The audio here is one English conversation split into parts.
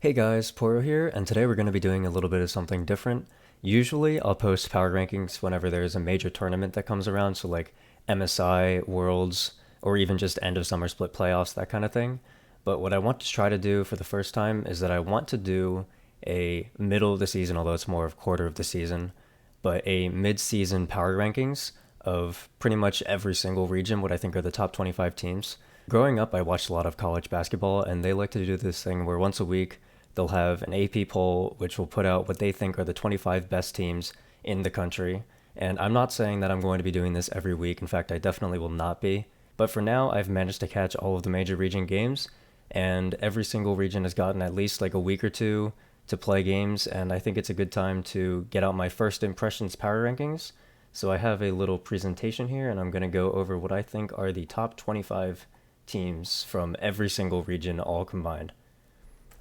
Hey guys, Poro here, and today we're going to be doing a little bit of something different. Usually I'll post power rankings whenever there's a major tournament that comes around, so like MSI, Worlds, or even just end of summer split playoffs, that kind of thing. But what I want to try to do for the first time is that I want to do a middle of the season, although it's more of quarter of the season, but a mid-season power rankings of pretty much every single region, what I think are the top 25 teams. Growing up, I watched a lot of college basketball, and they like to do this thing where once a week they'll have an AP poll which will put out what they think are the 25 best teams in the country. And I'm not saying that I'm going to be doing this every week. In fact, I definitely will not be. But for now, I've managed to catch all of the major region games, and every single region has gotten at least like a week or two to play games, and I think it's a good time to get out my first impressions power rankings. So I have a little presentation here, and I'm going to go over what I think are the top 25 teams from every single region all combined.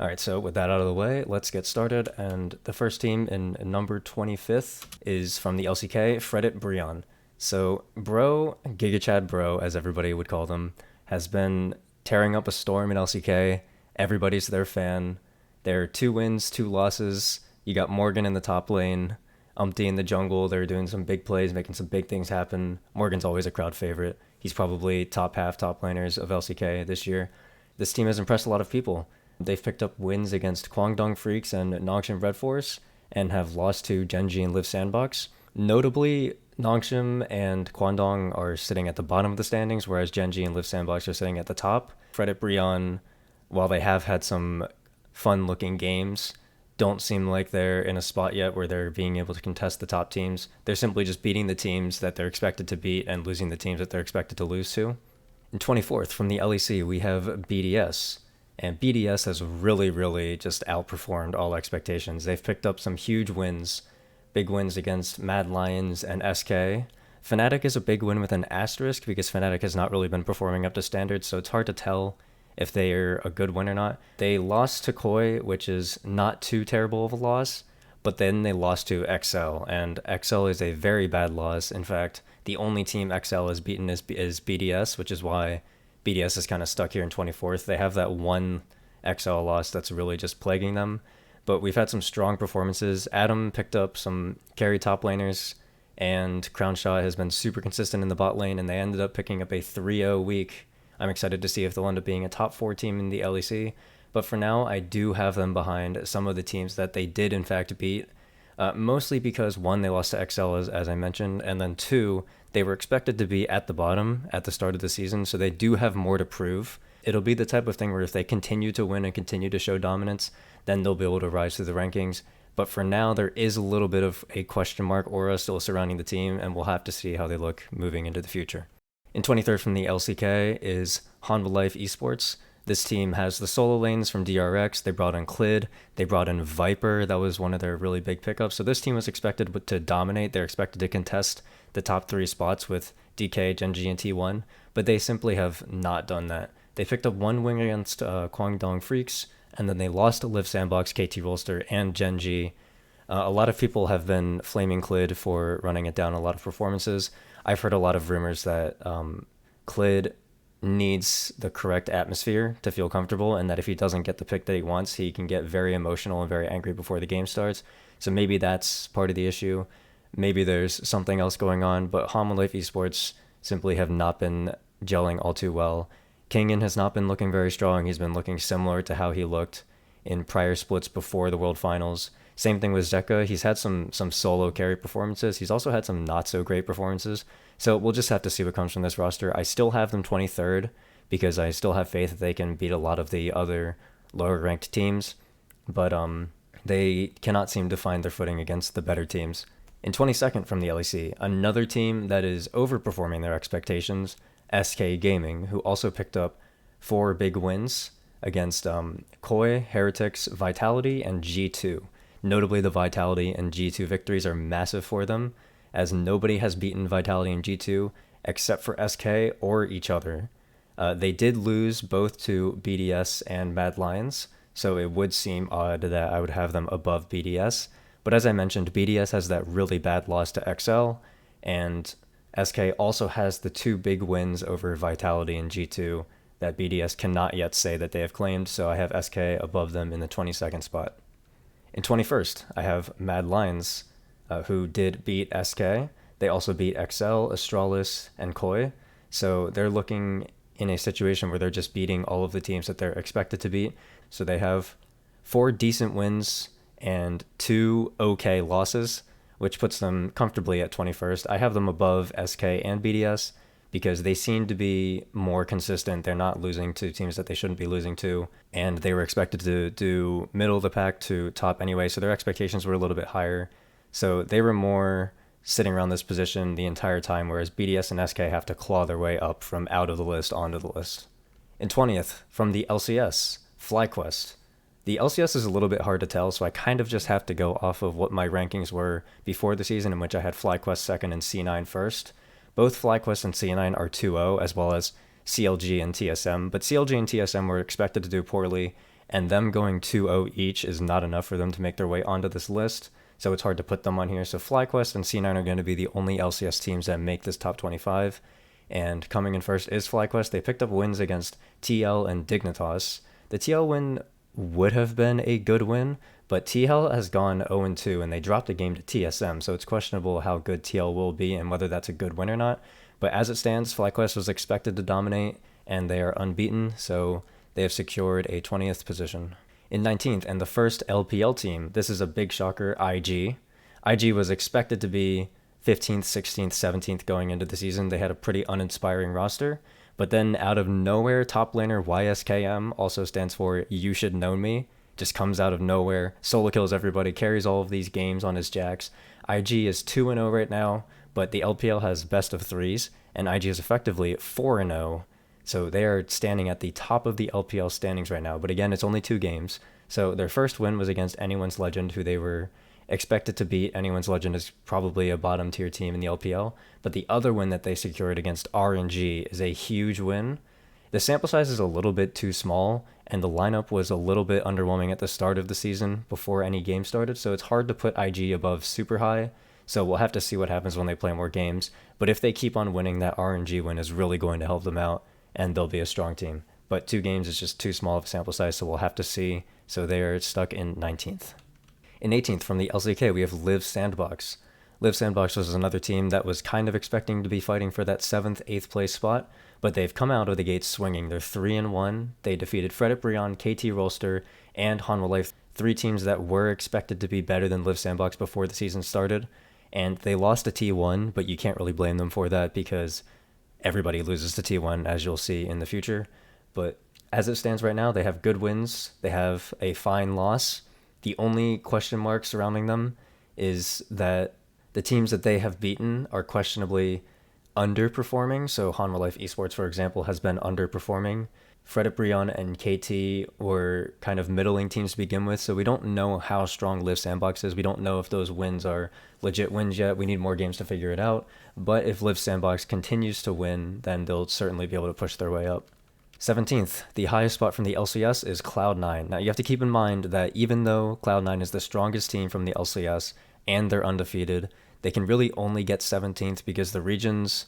All right, so with that out of the way, let's get started. And the first team in number 25th is from the LCK, Fredit Brion. So Bro, GigaChad Bro, as everybody would call them, has been tearing up a storm in LCK. Everybody's their fan. They're 2 wins, 2 losses. You got Morgan in the top lane, Umpty in the jungle. They're doing some big plays, making some big things happen. Morgan's always a crowd favorite. He's probably top half top laners of LCK this year. This team has impressed a lot of people. They've picked up wins against Kwangdong Freaks and Nongshim Red Force and have lost to Genji and Live Sandbox. Notably, Nongshim and Kwangdong are sitting at the bottom of the standings, whereas Genji and Live Sandbox are sitting at the top. Fredit Brion, while they have had some fun-looking games, don't seem like they're in a spot yet where they're being able to contest the top teams. They're simply just beating the teams that they're expected to beat and losing the teams that they're expected to lose to. In 24th, from the LEC, we have BDS. And BDS has really just outperformed all expectations. They've picked up some huge wins, big wins against Mad Lions and SK. Fnatic is a big win with an asterisk because Fnatic has not really been performing up to standards, so it's hard to tell if they are a good win or not. They lost to Koi, which is not too terrible of a loss, but then they lost to XL, and XL is a very bad loss. In fact, the only team XL has beaten is BDS, which is why BDS is kind of stuck here in 24th. They have that one XL loss that's really just plaguing them. But we've had some strong performances. Adam picked up some carry top laners, and Crownshot has been super consistent in the bot lane, and they ended up picking up a 3-0 week. I'm excited to see if they'll end up being a top 4 team in the LEC. But for now, I do have them behind some of the teams that they did in fact beat. Mostly because, one, they lost to XL, as I mentioned, and then two, they were expected to be at the bottom at the start of the season, so they do have more to prove. It'll be the type of thing where if they continue to win and continue to show dominance, then they'll be able to rise through the rankings. But for now, there is a little bit of a question mark aura still surrounding the team, and we'll have to see how they look moving into the future. In 23rd from the LCK is Hanwha Life Esports. This team has the solo lanes from DRX. They brought in Clid. They brought in Viper. That was one of their really big pickups. So this team was expected to dominate. They're expected to contest the top 3 spots with DK, Genji, and T1. But they simply have not done that. They picked up 1 win against Kwangdong Freaks, and then they lost to Live Sandbox, KT Rolster, and Genji. A lot of people have been flaming Clid for running it down a lot of performances. I've heard a lot of rumors that Clid needs the correct atmosphere to feel comfortable, and that if he doesn't get the pick that he wants, he can get very emotional and very angry before the game starts. So maybe that's part of the issue. Maybe there's something else going on, but Hanwha Life Esports simply have not been gelling all too well. Kingen has not been looking very strong. He's been looking similar to how he looked in prior splits before the World Finals. Same thing with Zeka. He's had some solo carry performances. He's also had some not so great performances. So we'll just have to see what comes from this roster. I still have them 23rd because I still have faith that they can beat a lot of the other lower ranked teams, but they cannot seem to find their footing against the better teams. In 22nd from the LEC, another team that is overperforming their expectations, SK Gaming, who also picked up 4 big wins against Koi, Heretics, Vitality, and G2. Notably, the Vitality and G2 victories are massive for them, as nobody has beaten Vitality and G2 except for SK or each other. They did lose both to BDS and Mad Lions, so it would seem odd that I would have them above BDS. But as I mentioned, BDS has that really bad loss to XL, and SK also has the 2 big wins over Vitality and G2 that BDS cannot yet say that they have claimed, so I have SK above them in the 22nd spot. In 21st, I have Mad Lions, who did beat SK. They also beat XL, Astralis, and Koi. So they're looking in a situation where they're just beating all of the teams that they're expected to beat. So they have 4 decent wins and 2 okay losses, which puts them comfortably at 21st. I have them above SK and BDS because they seem to be more consistent. They're not losing to teams that they shouldn't be losing to, and they were expected to do middle of the pack to top anyway, so their expectations were a little bit higher. So they were more sitting around this position the entire time, whereas BDS and SK have to claw their way up from out of the list onto the list. In 20th, from the LCS, FlyQuest. The LCS is a little bit hard to tell, so I kind of just have to go off of what my rankings were before the season, in which I had FlyQuest second and C9 first. Both FlyQuest and C9 are 2-0, as well as CLG and TSM, but CLG and TSM were expected to do poorly, and them going 2-0 each is not enough for them to make their way onto this list, so it's hard to put them on here. So FlyQuest and C9 are going to be the only LCS teams that make this top 25, and coming in first is FlyQuest. They picked up wins against TL and Dignitas. The TL win would have been a good win, but TL has gone 0-2 and they dropped a game to TSM, so it's questionable how good TL will be and whether that's a good win or not. But as it stands, FlyQuest was expected to dominate and they are unbeaten, so they have secured a 20th position. In 19th, and the first LPL team, this is a big shocker, IG. IG was expected to be 15th, 16th, 17th going into the season. They had a pretty uninspiring roster. But then out of nowhere, top laner YSKM, also stands for You Should Know Me, just comes out of nowhere, solo kills everybody, carries all of these games on his jacks. IG is 2-0 right now, but the LPL has best of threes, and IG is effectively 4-0. So they are standing at the top of the LPL standings right now. But again, it's only 2 games. So their first win was against Anyone's Legend, who they were expected to beat. Anyone's Legend is probably a bottom tier team in the LPL. But the other win that they secured against RNG is a huge win. The sample size is a little bit too small, and the lineup was a little bit underwhelming at the start of the season before any game started, so it's hard to put IG above super high. So we'll have to see what happens when they play more games. But if they keep on winning, that RNG win is really going to help them out, and they'll be a strong team. But 2 games is just too small of a sample size, so we'll have to see. So they're stuck in 19th. In 18th, from the LCK, we have Live Sandbox. Live Sandbox was another team that was kind of expecting to be fighting for that 7th, 8th place spot, but they've come out of the gates swinging. They're 3-1. They defeated Fredit Brion, KT Rolster, and Hanwha Life, 3 teams that were expected to be better than Live Sandbox before the season started. And they lost to T1, but you can't really blame them for that because everybody loses to T1, as you'll see in the future. But as it stands right now, they have good wins. They have a fine loss. The only question mark surrounding them is that the teams that they have beaten are questionably underperforming. So Hanwha Life Esports, for example, has been underperforming. Fredit Brion and KT were kind of middling teams to begin with, so we don't know how strong Live Sandbox is. We don't know if those wins are legit wins yet. We need more games to figure it out. But if Live Sandbox continues to win, then they'll certainly be able to push their way up. 17th, the highest spot from the LCS is Cloud9. Now you have to keep in mind that even though Cloud9 is the strongest team from the LCS and they're undefeated, they can really only get 17th because the regions,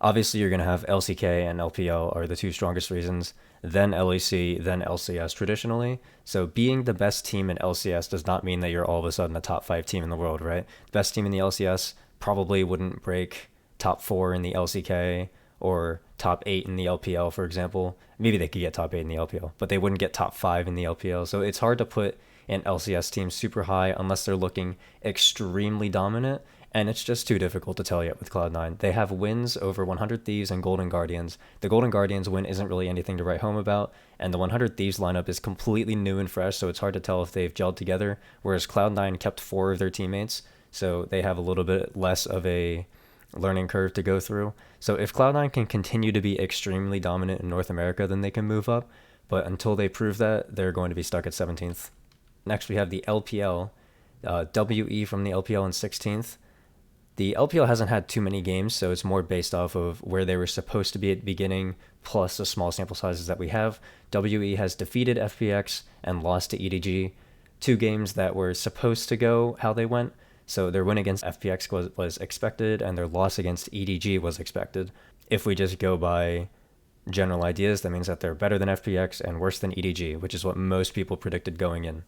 obviously you're going to have LCK and LPL are the 2 strongest regions, then LEC, then LCS traditionally. So being the best team in LCS does not mean that you're all of a sudden a top 5 team in the world, right? The best team in the LCS probably wouldn't break top 4 in the LCK or top 8 in the LPL, for example. Maybe they could get top 8 in the LPL, but they wouldn't get top 5 in the LPL. So it's hard to put an LCS team super high unless they're looking extremely dominant, and it's just too difficult to tell yet with Cloud9. They have wins over 100 Thieves and Golden Guardians. The Golden Guardians win isn't really anything to write home about, and the 100 Thieves lineup is completely new and fresh, so it's hard to tell if they've gelled together, whereas Cloud9 kept 4 of their teammates, so they have a little bit less of a learning curve to go through. So if Cloud9 can continue to be extremely dominant in North America, then they can move up, but until they prove that, they're going to be stuck at 17th. Next, we have the LPL, WE from the LPL in 16th. The LPL hasn't had too many games, so it's more based off of where they were supposed to be at the beginning, plus the small sample sizes that we have. WE has defeated FPX and lost to EDG, 2 games that were supposed to go how they went. So their win against FPX was expected, and their loss against EDG was expected. If we just go by general ideas, that means that they're better than FPX and worse than EDG, which is what most people predicted going in.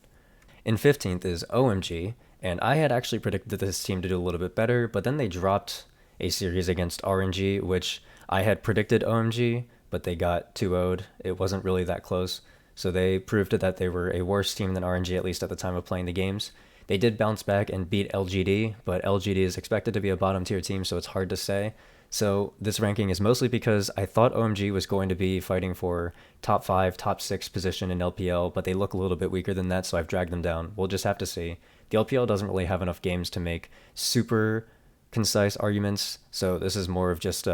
In 15th is OMG, and I had actually predicted this team to do a little bit better, but then they dropped a series against RNG, which I had predicted OMG, but they got 2-0'd. It wasn't really that close. So they proved that they were a worse team than RNG, at least at the time of playing the games. They did bounce back and beat LGD, but LGD is expected to be a bottom tier team, so it's hard to say. So this ranking is mostly because I thought OMG was going to be fighting for top 5, top 6 position in LPL, but they look a little bit weaker than that, so I've dragged them down. We'll just have to see. The LPL doesn't really have enough games to make super concise arguments, so this is more of just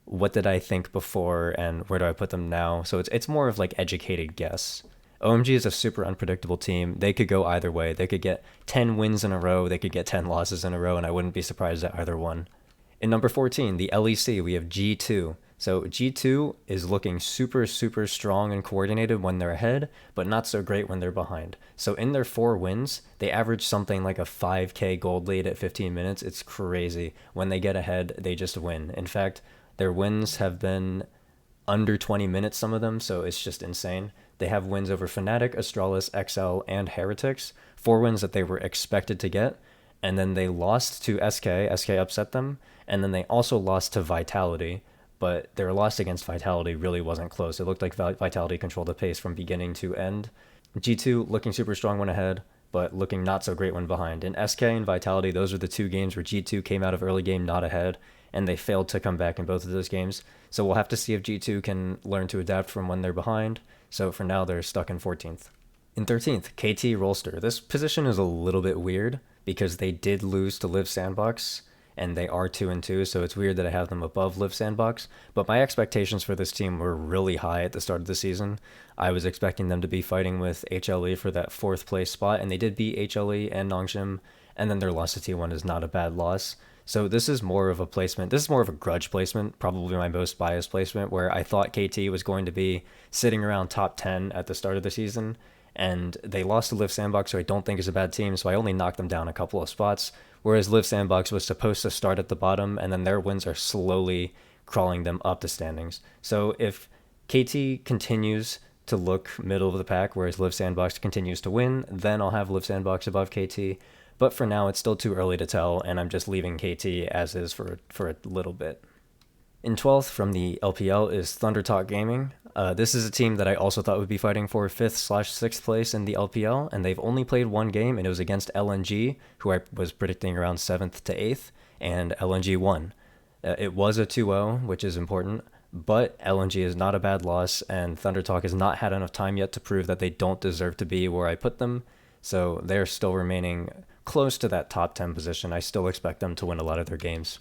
what did I think before and where do I put them now? So it's more of like educated guess. OMG is a super unpredictable team. They could go either way. They could get 10 wins in a row, they could get 10 losses in a row, and I wouldn't be surprised at either one. In number 14, the LEC, we have G2. So G2 is looking super, super strong and coordinated when they're ahead, but not so great when they're behind. So in their 4 wins, they average something like a 5k gold lead at 15 minutes. It's crazy. When they get ahead, they just win. In fact, their wins have been under 20 minutes, some of them, so it's just insane. They have wins over Fnatic, Astralis, XL, and Heretics. 4 wins that they were expected to get. And then they lost to SK. SK upset them. And then they also lost to Vitality. But their loss against Vitality really wasn't close. It looked like Vitality controlled the pace from beginning to end. G2 looking super strong when ahead, but looking not so great when behind. In SK and Vitality, those are the 2 games where G2 came out of early game not ahead, and they failed to come back in both of those games. So we'll have to see if G2 can learn to adapt from when they're behind. So for now, they're stuck in 14th. In 13th, KT Rolster. This position is a little bit weird because they did lose to Live Sandbox, and they are 2-2, so it's weird that I have them above Live Sandbox. But my expectations for this team were really high at the start of the season. I was expecting them to be fighting with HLE for that 4th place spot, and they did beat HLE and Nongshim, and then their loss to T1 is not a bad loss. So this is more of a placement. This is more of a grudge placement, probably my most biased placement, where I thought KT was going to be sitting around top 10 at the start of the season, and they lost to Live Sandbox, who I don't think is a bad team, so I only knocked them down a couple of spots, whereas Live Sandbox was supposed to start at the bottom, and then their wins are slowly crawling them up the standings. So if KT continues to look middle of the pack, whereas Live Sandbox continues to win, then I'll have Live Sandbox above KT. But for now, it's still too early to tell, and I'm just leaving KT as is for a little bit. In 12th from the LPL is ThunderTalk Gaming. This is a team that I also thought would be fighting for 5th/6th place in the LPL, and they've only played 1 game, and it was against LNG, who I was predicting around 7th to 8th, and LNG won. It was a 2-0, which is important, but LNG is not a bad loss, and ThunderTalk has not had enough time yet to prove that they don't deserve to be where I put them, so they're still remaining close to that top 10 position. I still expect them to win a lot of their games.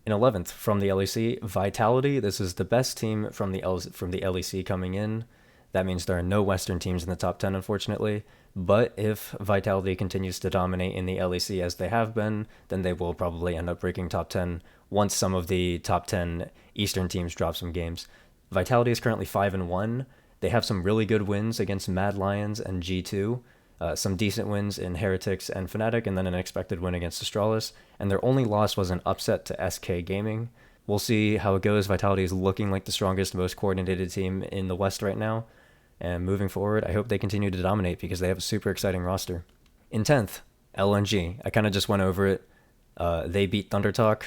In 11th from the LEC, Vitality. This is the best team from the LEC coming in. That means there are no Western teams in the top 10, unfortunately. But if Vitality continues to dominate in the LEC as they have been, then they will probably end up breaking top 10 once some of the top 10 Eastern teams drop some games. Vitality is currently 5-1. They have some really good wins against Mad Lions and G2. Some decent wins in Heretics and Fnatic, and then an expected win against Astralis, and their only loss was an upset to SK Gaming. We'll see how it goes. Vitality is looking like the strongest, most coordinated team in the West right now, and moving forward, I hope they continue to dominate because they have a super exciting roster. In 10th, LNG. I kind of just went over it. They beat ThunderTalk,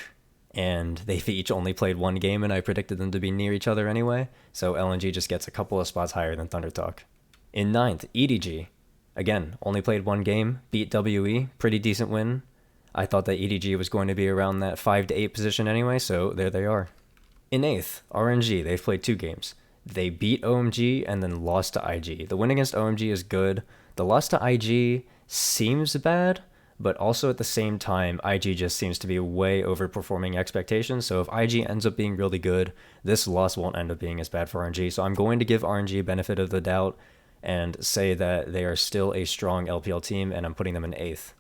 and they've each only played 1 game, and I predicted them to be near each other anyway, so LNG just gets a couple of spots higher than ThunderTalk. In 9th, EDG. Again, only played 1 game, beat WE, pretty decent win. I thought that EDG was going to be around that 5 to 8 position anyway, so there they are. In 8th, RNG, they've played 2 games. They beat OMG and then lost to IG. The win against OMG is good. The loss to IG seems bad, but also at the same time, IG just seems to be way overperforming expectations, so if IG ends up being really good, this loss won't end up being as bad for RNG, so I'm going to give RNG a benefit of the doubt and say that they are still a strong LPL team, and I'm putting them in 8th.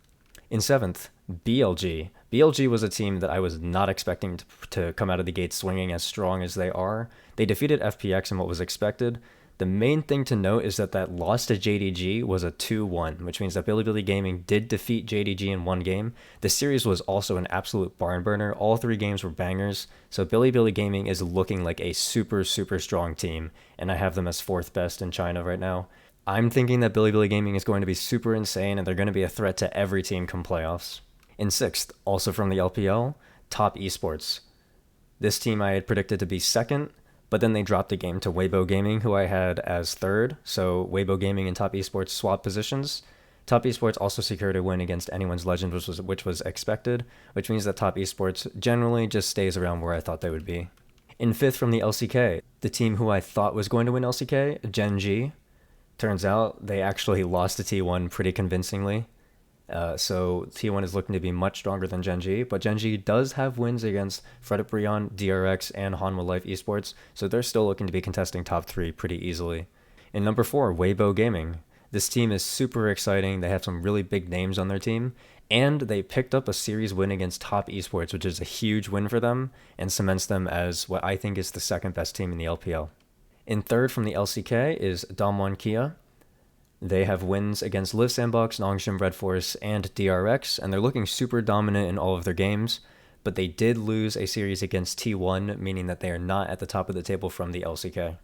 In 7th, BLG. BLG was a team that I was not expecting to come out of the gate swinging as strong as they are. They defeated FPX in what was expected, The main thing to note is that that loss to JDG was a 2-1, which means that Bilibili Gaming did defeat JDG in one game. The series was also an absolute barn burner. All three games were bangers, so Bilibili Gaming is looking like a super, super strong team, and I have them as 4th best in China right now. I'm thinking that Bilibili Gaming is going to be super insane, and they're going to be a threat to every team come playoffs. In 6th, also from the LPL, Top Esports. This team I had predicted to be 2nd, but then they dropped the game to Weibo Gaming, who I had as 3rd. So Weibo Gaming and Top Esports swapped positions. Top Esports also secured a win against Anyone's Legend, which was expected, which means that Top Esports generally just stays around where I thought they would be. In 5th from the LCK, the team who I thought was going to win LCK, Gen G. Turns out they actually lost to T1 pretty convincingly. So T1 is looking to be much stronger than Gen G, but Gen G does have wins against Fredit Brion, DRX, and Hanwha Life Esports, so they're still looking to be contesting top 3 pretty easily. In number 4, Weibo Gaming. This team is super exciting. They have some really big names on their team, and they picked up a series win against Top Esports, which is a huge win for them and cements them as what I think is the 2nd best team in the LPL. In 3rd from the LCK is Damwon Kia. They have wins against Live Sandbox, Nongshim Red Force, and DRX, and they're looking super dominant in all of their games, but they did lose a series against T1, meaning that they are not at the top of the table from the LCK.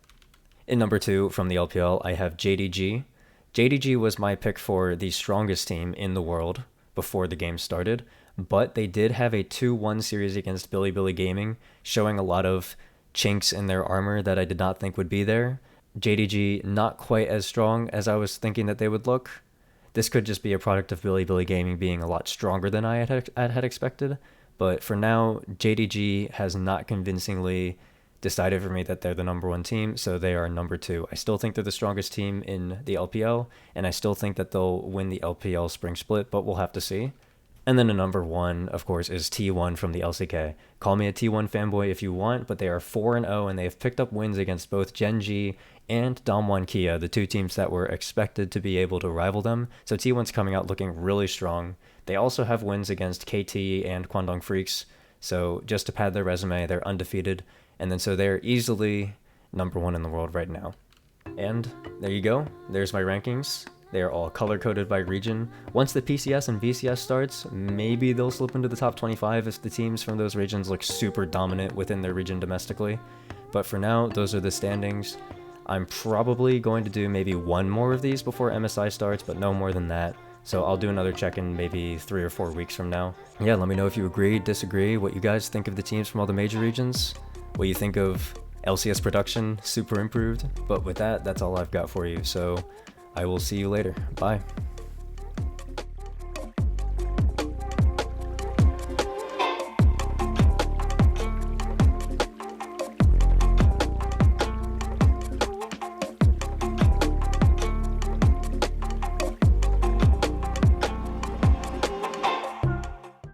In number 2 from the LPL, I have JDG. JDG was my pick for the strongest team in the world before the game started, but they did have a 2-1 series against Bilibili Gaming, showing a lot of chinks in their armor that I did not think would be there. JDG not quite as strong as I was thinking that they would look. This could just be a product of Bilibili Gaming being a lot stronger than I had expected, but for now, JDG has not convincingly decided for me that they're the number 1 team, so they are number 2. I still think they're the strongest team in the LPL, and I still think that they'll win the LPL spring split, but we'll have to see. And then a number 1, of course, is T1 from the LCK. Call me a T1 fanboy if you want, but they are 4-0, and they have picked up wins against both Gen G and Damwon Kia, the 2 teams that were expected to be able to rival them. So T1's coming out looking really strong. They also have wins against KT and Kwangdong Freaks, so just to pad their resume, they're undefeated, and then so they're easily number 1 in the world right now. And there you go. There's my rankings. They are all color-coded by region. Once the PCS and VCS starts, maybe they'll slip into the top 25 if the teams from those regions look super dominant within their region domestically. But for now, those are the standings. I'm probably going to do maybe 1 more of these before MSI starts, but no more than that. So I'll do another check-in maybe 3 or 4 weeks from now. Yeah, let me know if you agree, disagree, what you guys think of the teams from all the major regions, what you think of LCS production, super improved. But with that, that's all I've got for you. So I will see you later. Bye.